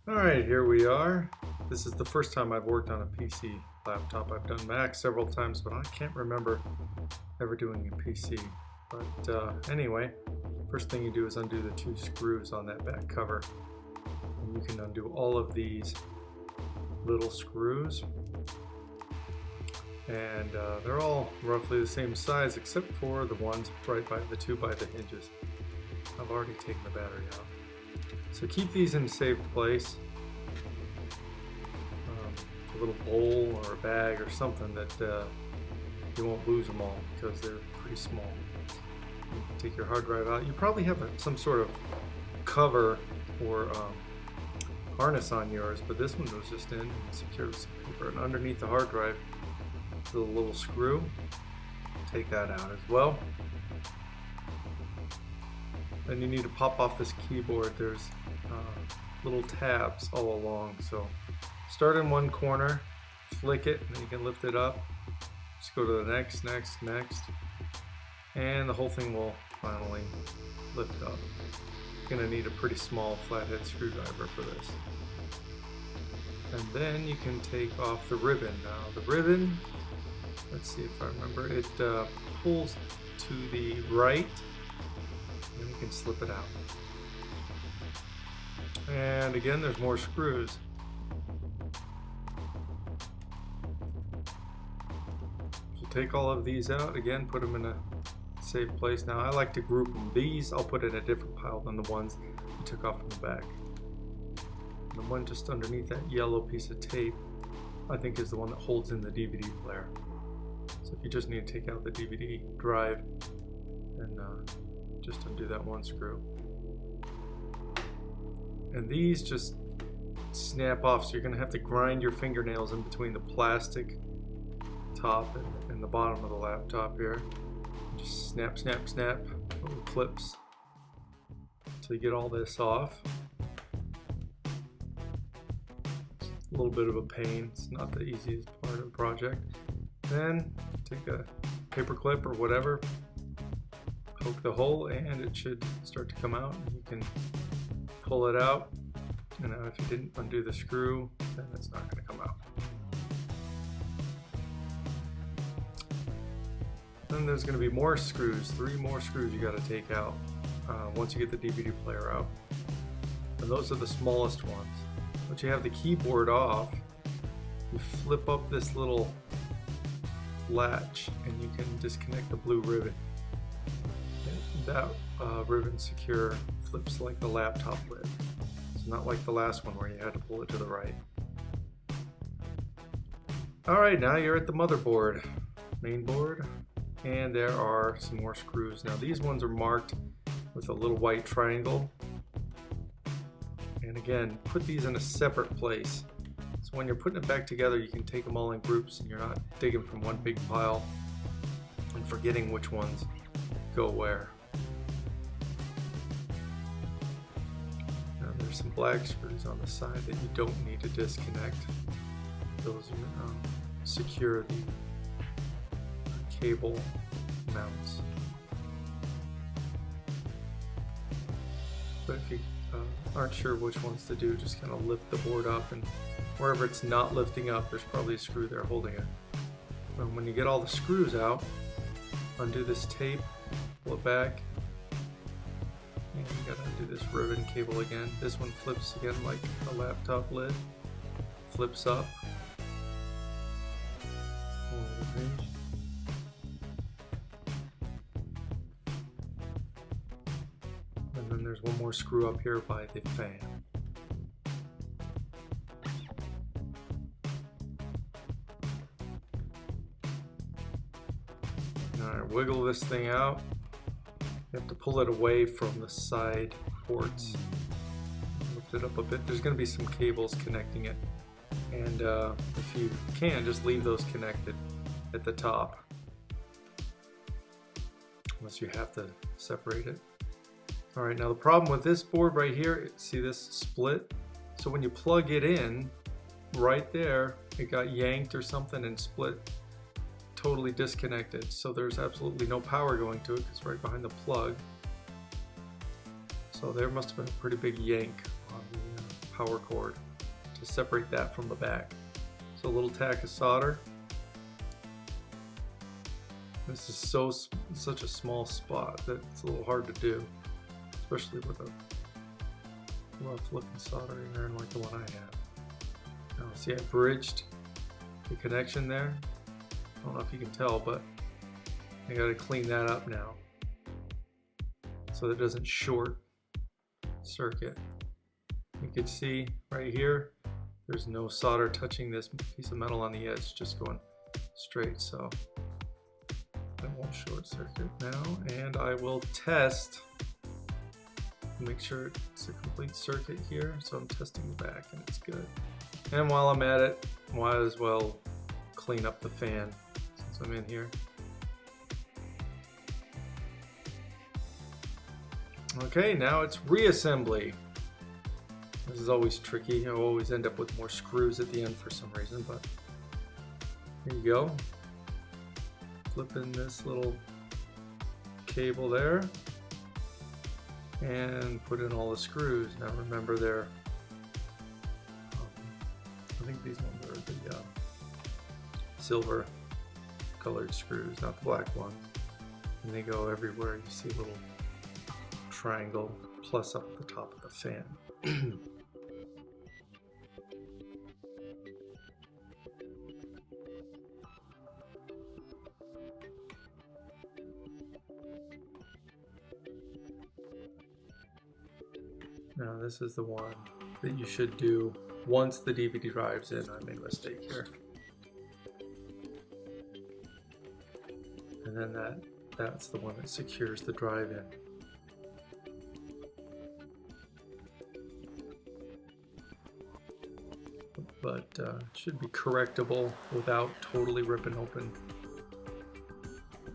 Alright, here we are. This is the first time I've worked on a PC laptop. I've done Mac several times, but I can't remember ever doing a PC. But anyway, first thing you do is undo the two screws on that back cover. And you can undo all of these little screws. And they're all roughly the same size except for the ones right by the two by the hinges. I've already taken the battery out. So keep these in a safe place. A little bowl or a bag or something that you won't lose them all because they're pretty small. You can take your hard drive out. You probably have some sort of cover or harness on yours, but this one was just in and secured with some paper. And underneath the hard drive, the little screw. Take that out as well. Then you need to pop off this keyboard. There's little tabs all along. So start in one corner, flick it, and then you can lift it up. Just go to the next, and the whole thing will finally lift up. You're going to need a pretty small flathead screwdriver for this. And then you can take off the ribbon. Now the ribbon, let's see if I remember, it pulls to the right, and you can slip it out. And again, there's more screws. So take all of these out, again, put them in a safe place. Now I like to group them. These I'll put in a different pile than the ones I took off from the back. And the one just underneath that yellow piece of tape, I think, is the one that holds in the DVD player. So if you just need to take out the DVD drive, then just undo that one screw. And these just snap off, so you're going to have to grind your fingernails in between the plastic top and the bottom of the laptop here. Just snap, little clips until you get all this off. It's a little bit of a pain. It's not the easiest part of the project. Then take a paper clip or whatever, poke the hole, and it should start to come out. You can pull it out, and if you didn't undo the screw, then it's not going to come out. Then there's going to be more screws, 3 more screws you got to take out once you get the DVD player out. And those are the smallest ones. Once you have the keyboard off, you flip up this little latch and you can disconnect the blue ribbon. And that ribbon secure flips like the laptop lid. It's not like the last one where you had to pull it to the right. Alright, now you're at the motherboard, main board, and there are some more screws. Now these ones are marked with a little white triangle. And again, put these in a separate place. So when you're putting it back together, you can take them all in groups and you're not digging from one big pile and forgetting which ones go where. Now there's some black screws on the side that you don't need to disconnect. Those secure the cable mounts. But if you aren't sure which ones to do, just kind of lift the board up, and wherever it's not lifting up, there's probably a screw there holding it. And when you get all the screws out, undo this tape, pull it back, and you gotta undo this ribbon cable again. This one flips again like a laptop lid, flips up. And then there's one more screw up here by the fan. Alright, wiggle this thing out. You have to pull it away from the side ports. Lift it up a bit. There's going to be some cables connecting it. And if you can, just leave those connected at the top. Unless you have to separate it. Alright, now the problem with this board right here, see this split? So when you plug it in, right there, it got yanked or something and split, totally disconnected. So there's absolutely no power going to it because it's right behind the plug. So there must have been a pretty big yank on the power cord to separate that from the back. So a little tack of solder. This is such a small spot that it's a little hard to do, especially with a rough looking soldering iron like the one I have. Now see, I bridged the connection there. I don't know if you can tell, but I got to clean that up now so that it doesn't short circuit. You can see right here, there's no solder touching this piece of metal on the edge, just going straight, so that won't short circuit now. And I will test, make sure it's a complete circuit here. So I'm testing the back and it's good. And while I'm at it, might as well clean up the fan since I'm in here. Okay, now it's reassembly. This is always tricky. I always end up with more screws at the end for some reason, but here you go. Flip in this little cable there and put in all the screws. Now remember they're, I think these ones are the silver colored screws, not the black ones. And they go everywhere. You see a little triangle plus up at the top of the fan. Now this is the one that you should do once the DVD drive's in. I made a mistake here. And then that's the one that secures the drive in. But should be correctable without totally ripping open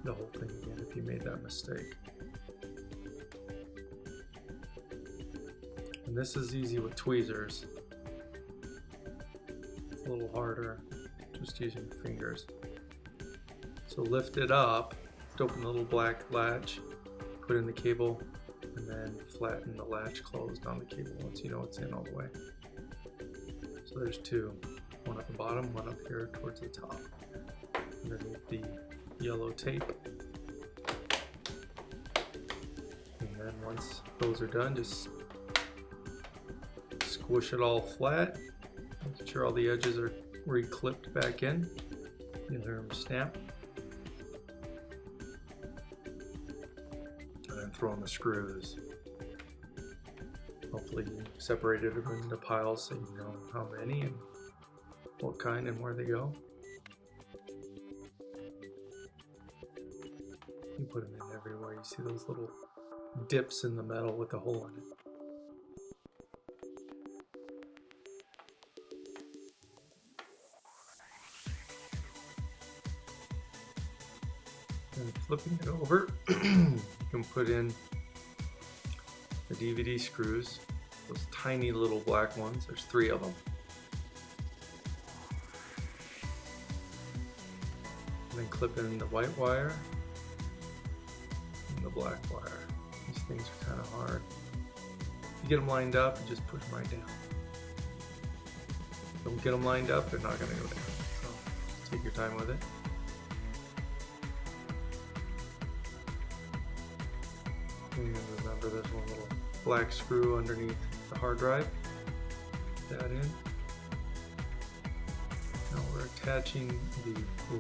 the whole thing again if you made that mistake. And this is easy with tweezers. It's a little harder just using your fingers. So lift it up, open the little black latch, put in the cable, and then flatten the latch closed on the cable once you know it's in all the way. So there's two, one at the bottom, one up here towards the top, underneath the yellow tape. And then once those are done, just squish it all flat, make sure all the edges are re-clipped back in. You'll hear them snap. And then throw in the screws. Hopefully you separated them into piles so you know how many and what kind and where they go. You put them in everywhere. You see those little dips in the metal with a hole in it. And flipping it over, you can put in the DVD screws, those tiny little black ones. There's 3 of them. And then clip in the white wire and the black wire. These things are kind of hard. If you get them lined up, you just push them right down. Don't get them lined up, they're not going to go down. So take your time with it. And remember there's one little black screw underneath the hard drive. Put that in. Now we're attaching the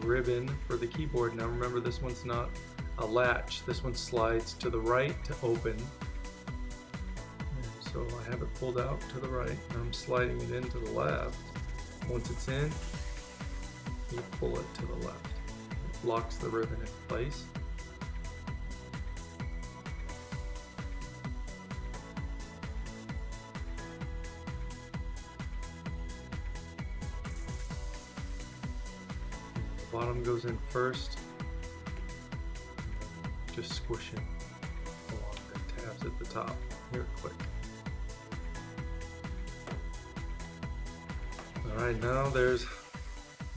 ribbon for the keyboard. Now remember, this one's not a latch. This one slides to the right to open. And so I have it pulled out to the right and I'm sliding it into the left. Once it's in, you pull it to the left. It locks the ribbon in place. Bottom goes in first, just squishing along the tabs at the top here quick. Alright, now there's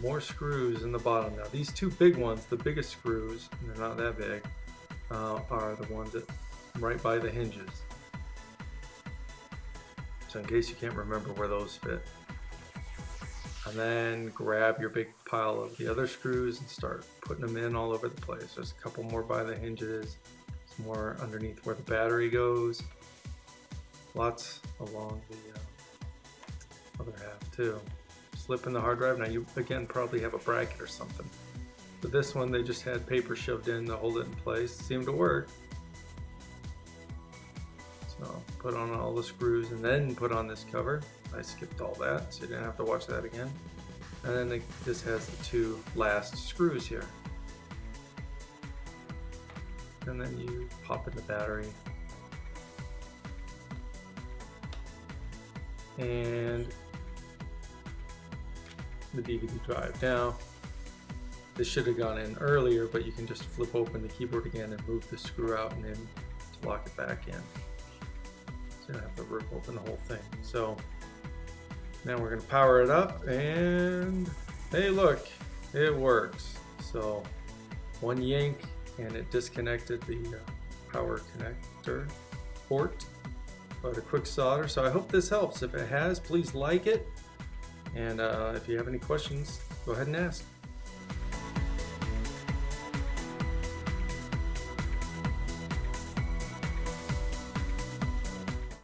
more screws in the bottom. Now these 2 big ones, the biggest screws, and they're not that big, are the ones that right by the hinges. so in case you can't remember where those fit. And then grab your big pile of the other screws and start putting them in all over the place. There's a couple more by the hinges, some more underneath where the battery goes, lots along the other half too. Slip in the hard drive. Now you again probably have a bracket or something. But this one they just had paper shoved in to hold it in place. Seemed to work. So put on all the screws and then put on this cover. I skipped all that, so you didn't have to watch that again. And then this has the two last screws here. And then you pop in the battery. And the DVD drive. Now, this should have gone in earlier, but you can just flip open the keyboard again and move the screw out and then lock it back in. So you don't have to rip open the whole thing. So now we're going to power it up and hey look, it works. So one yank and it disconnected the power connector port, but a quick solder. So I hope this helps. If it has, please like it. And if you have any questions, go ahead and ask.